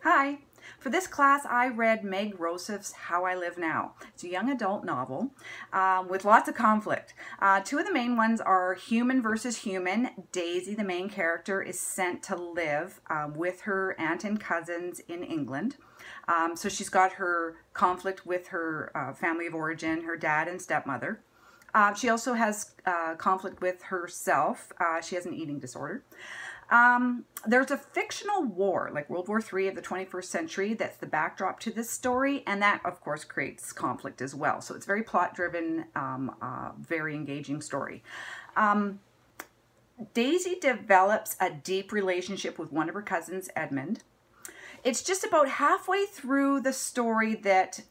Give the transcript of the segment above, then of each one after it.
Hi. For this class, I read Meg Rossif's How I Live Now. It's a young adult novel with lots of conflict. Two of the main ones are human versus human. Daisy, the main character, is sent to live with her aunt and cousins in England. So she's got her conflict with her family of origin, her dad and stepmother. She also has conflict with herself. She has an eating disorder. There's a fictional war, like World War III of the 21st century, that's the backdrop to this story, and that, of course, creates conflict as well. So it's very plot-driven, very engaging story. Daisy develops a deep relationship with one of her cousins, Edmund. It's just about halfway through the story that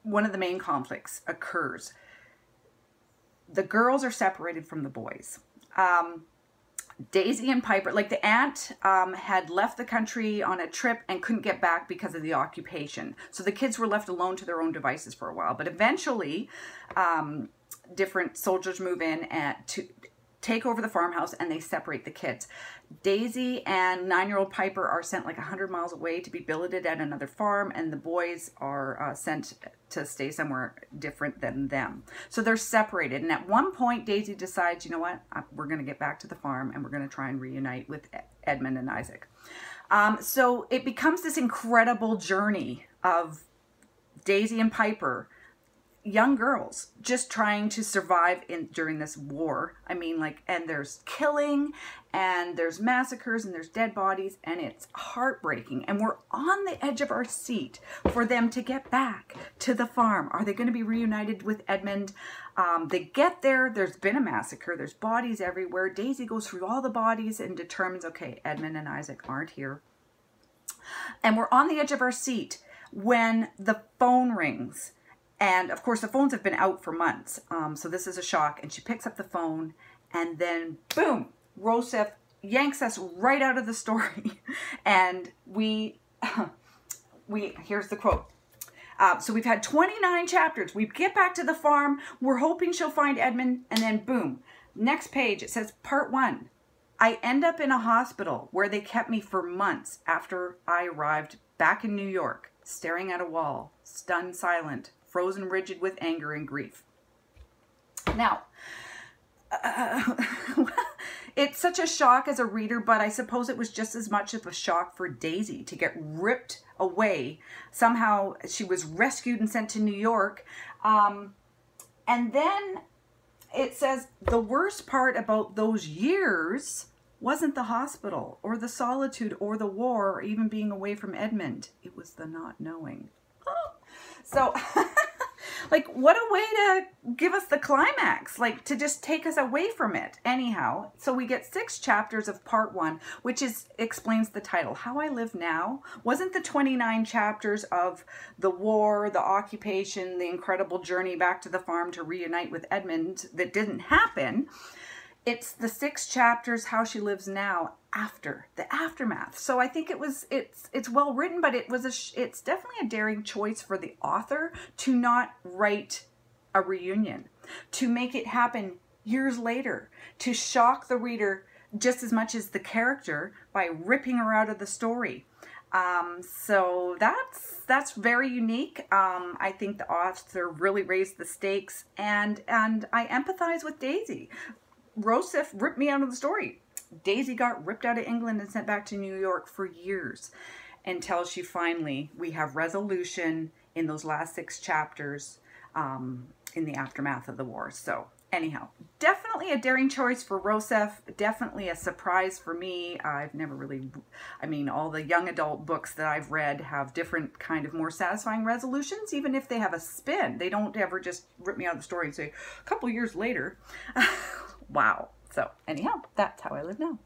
one of the main conflicts occurs. The girls are separated from the boys. Daisy and Piper, like the aunt had left the country on a trip and couldn't get back because of the occupation. So the kids were left alone to their own devices for a while. But eventually, different soldiers move in to take over the farmhouse and they separate the kids. Daisy and 9-year-old Piper are sent like 100 miles away to be billeted at another farm, and the boys are sent to stay somewhere different than them. So they're separated, and at one point Daisy decides, you know what, we're going to get back to the farm and we're going to try and reunite with Edmund and Isaac. So it becomes this incredible journey of Daisy and Piper, young girls, just trying to survive during this war. I mean, like, and there's killing and there's massacres and there's dead bodies, and it's heartbreaking, and we're on the edge of our seat for them to get back to the farm. Are they going to be reunited with Edmund? They get there, there's been a massacre, there's bodies everywhere. Daisy goes through all the bodies and determines, okay, Edmund and Isaac aren't here. And we're on the edge of our seat when the phone rings. And of course, the phones have been out for months. So this is a shock. And she picks up the phone, and then boom, Rossif yanks us right out of the story. And here's the quote. So we've had 29 chapters. We get back to the farm. We're hoping she'll find Edmund. And then boom, next page, it says part 1. I end up in a hospital where they kept me for months after I arrived back in New York, staring at a wall, stunned silent, frozen rigid with anger and grief. Now, it's such a shock as a reader, but I suppose it was just as much of a shock for Daisy to get ripped away. Somehow she was rescued and sent to New York. And then it says the worst part about those years wasn't the hospital or the solitude or the war or even being away from Edmund. It was the not knowing. So, like, what a way to give us the climax, like, to just take us away from it. Anyhow, so we get 6 chapters of part 1, which explains the title. How I Live Now wasn't the 29 chapters of the war, the occupation, the incredible journey back to the farm to reunite with Edmund that didn't happen. It's the 6 chapters, how she lives now, after the aftermath. So I think it's well written, but it's definitely a daring choice for the author to not write a reunion, to make it happen years later, to shock the reader just as much as the character by ripping her out of the story. So that's very unique. I think the author really raised the stakes, and I empathize with Daisy. Rossif ripped me out of the story. Daisy got ripped out of England and sent back to New York for years until we have resolution in those last 6 chapters in the aftermath of the war. So anyhow, definitely a daring choice for Rossif, definitely a surprise for me. I've never really, I mean, all the young adult books that I've read have different kind of more satisfying resolutions, even if they have a spin. They don't ever just rip me out of the story and say, a couple years later, wow. So anyhow, that's How I Live Now.